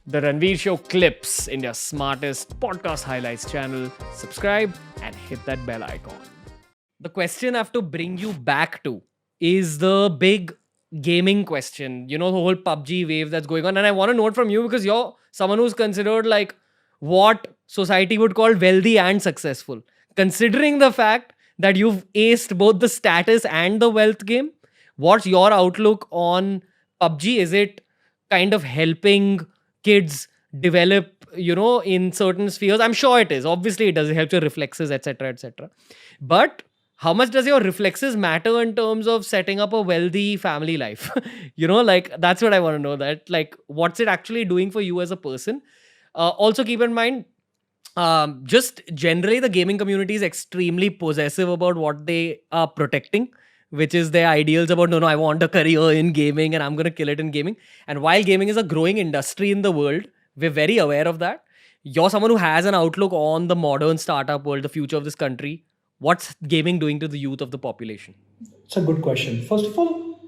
The Ranveer Show Clips, India's smartest podcast highlights channel. Subscribe and hit that bell icon. The question I have to bring you back to is the big gaming question. You know, the whole PubG wave that's going on. And I want to know it from you because you're someone who's considered like what society would call wealthy and successful. Considering the fact that you've aced both the status and the wealth game, what's your outlook on PubG? Is it kind of helping kids develop, in certain spheres? I'm sure it is. Obviously, it does. It helps your reflexes, etc., etc. But how much does your reflexes matter in terms of setting up a wealthy family life? That's what I want to know. That, like, what's it actually doing for you as a person? Also, keep in mind, just generally, the gaming community is extremely possessive about what they are protecting, which is their ideals about, no, I want a career in gaming and I'm going to kill it in gaming. And while gaming is a growing industry in the world, we're very aware of that. You're someone who has an outlook on the modern startup world, the future of this country. What's gaming doing to the youth of the population? It's a good question. First of all,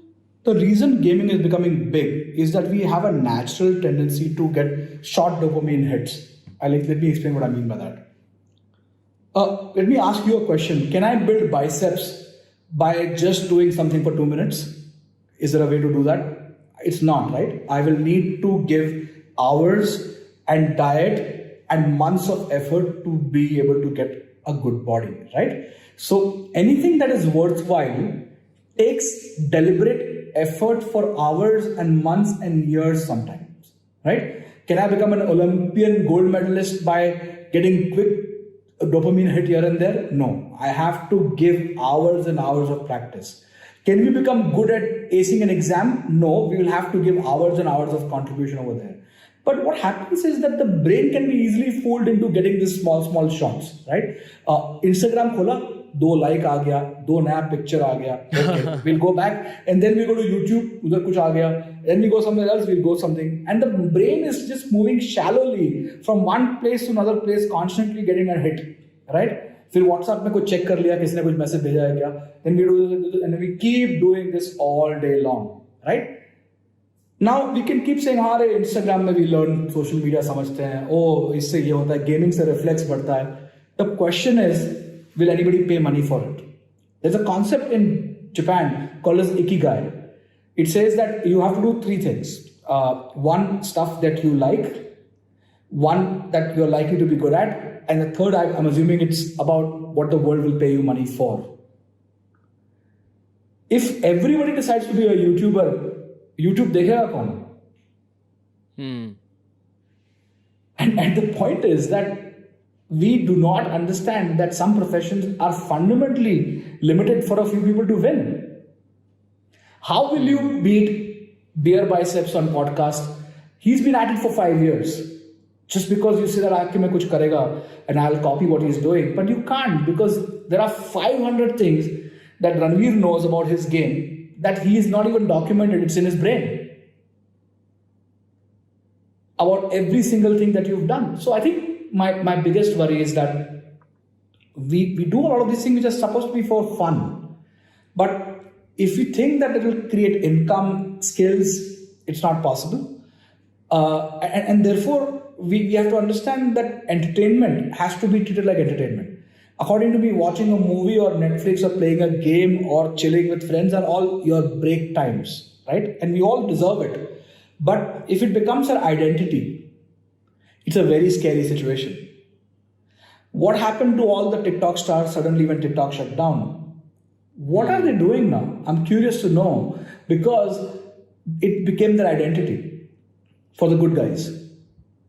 the reason gaming is becoming big is that we have a natural tendency to get short dopamine hits. Let me explain what I mean by that. Let me ask you a question. Can I build biceps by just doing something for 2 minutes? Is there a way to do that? It's not, right? I will need to give hours and diet and months of effort to be able to get a good body, right? So anything that is worthwhile takes deliberate effort for hours and months and years sometimes, right? Can I become an Olympian gold medalist by getting quick dopamine hit here and there? No, I have to give hours and hours of practice. Can we become good at acing an exam? No, we will have to give hours and hours of contribution over there. But what happens is that the brain can be easily fooled into getting these small shots, right? Instagram खोला, 2 like आ गया, 2 नया picture आ गया. Okay, we'll go back and then we go to YouTube, उधर कुछ आ गया. Then we go somewhere else, we'll go something. And the brain is just moving shallowly from one place to another place, constantly getting a hit, right? फिर WhatsApp में कुछ check कर लिया, किसी ने कुछ message भेजा है क्या? Then we do this, and then we keep doing this all day long, right? Now we can keep saying, हाँ रे Instagram में we learn social media समझते हैं, इससे ये होता है, gaming से reflex बढ़ता है. The question is, will anybody pay money for it? There's a concept in Japan called as ikigai. It says that you have to do 3 things. One, stuff that you like. One, that you're likely to be good at. And the third, I'm assuming it's about what the world will pay you money for. If everybody decides to be a YouTuber, YouTube देखेगा कौन? And the point is that we do not understand that some professions are fundamentally limited for a few people to win. How will you beat BeerBiceps on podcast? He's been at it for 5 years. Just because you say that आके मैं कुछ करेगा and I'll copy what he's doing, but you can't, because there are 500 things that Ranveer knows about his game that he is not even documented. It's in his brain about every single thing that you've done. So I think my biggest worry is that we do a lot of these things which are supposed to be for fun. But if you think that it will create income, skills, it's not possible. And therefore, we have to understand that entertainment has to be treated like entertainment. According to me, watching a movie or Netflix or playing a game or chilling with friends are all your break times, right? And we all deserve it. But if it becomes our identity, it's a very scary situation. What happened to all the TikTok stars suddenly when TikTok shut down? What are they doing now? I'm curious to know, because it became their identity for the good guys.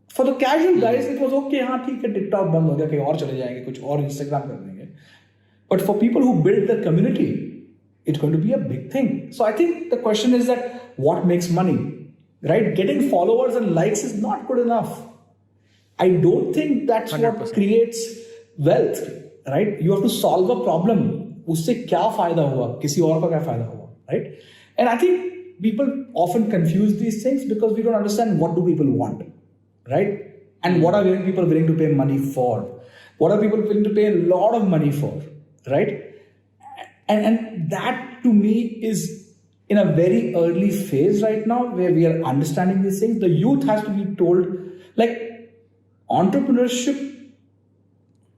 For the casual guys, it was okay, हाँ ठीक है, TikTok बंद हो गया, कहीं और चले जाएंगे, कुछ और Instagram कर देंगे. But for people who build the community, it's going to be a big thing. So I think the question is that what makes money, right? Getting followers and likes is not good enough. I don't think that's 100%. What creates wealth, right? You have to solve a problem. उससे क्या फायदा हुआ, किसी और का क्या फायदा हुआ, right? And I think people often confuse these things because we don't understand what do people want, right? And what are people willing to pay money for? What are people willing to pay a lot of money for, right? And that to me is in a very early phase right now where we are understanding these things. The youth has to be told, like, entrepreneurship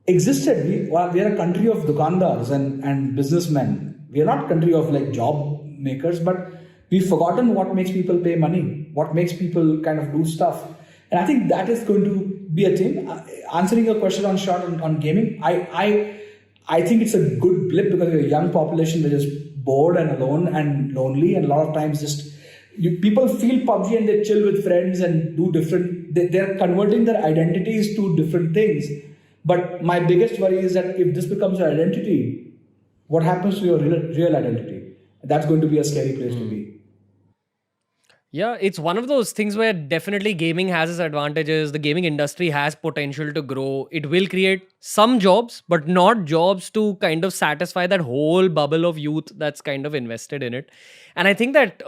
existed. We are a country of dukandars and businessmen. We are not a country of like job makers, but we've forgotten what makes people pay money, what makes people kind of do stuff. And I think that is going to be a thing. Answering your question on short on gaming, I think it's a good blip because we're a young population that is bored and alone and lonely, and a lot of times just people feel PUBG and they chill with friends and do different. They're converting their identities to different things. But my biggest worry is that if this becomes your identity, what happens to your real identity? That's going to be a scary place to be. Yeah, it's one of those things where definitely gaming has its advantages. The gaming industry has potential to grow. It will create some jobs, but not jobs to kind of satisfy that whole bubble of youth that's kind of invested in it. And I think that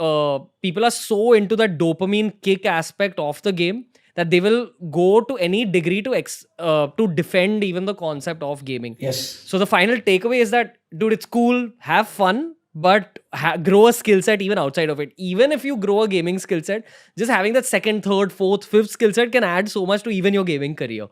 people are so into that dopamine kick aspect of the game that they will go to any degree to defend even the concept of gaming. Yes. So the final takeaway is that, dude, it's cool, have fun, but grow a skill set even outside of it. Even if you grow a gaming skill set, just having that second, third, fourth, fifth skill set can add so much to even your gaming career.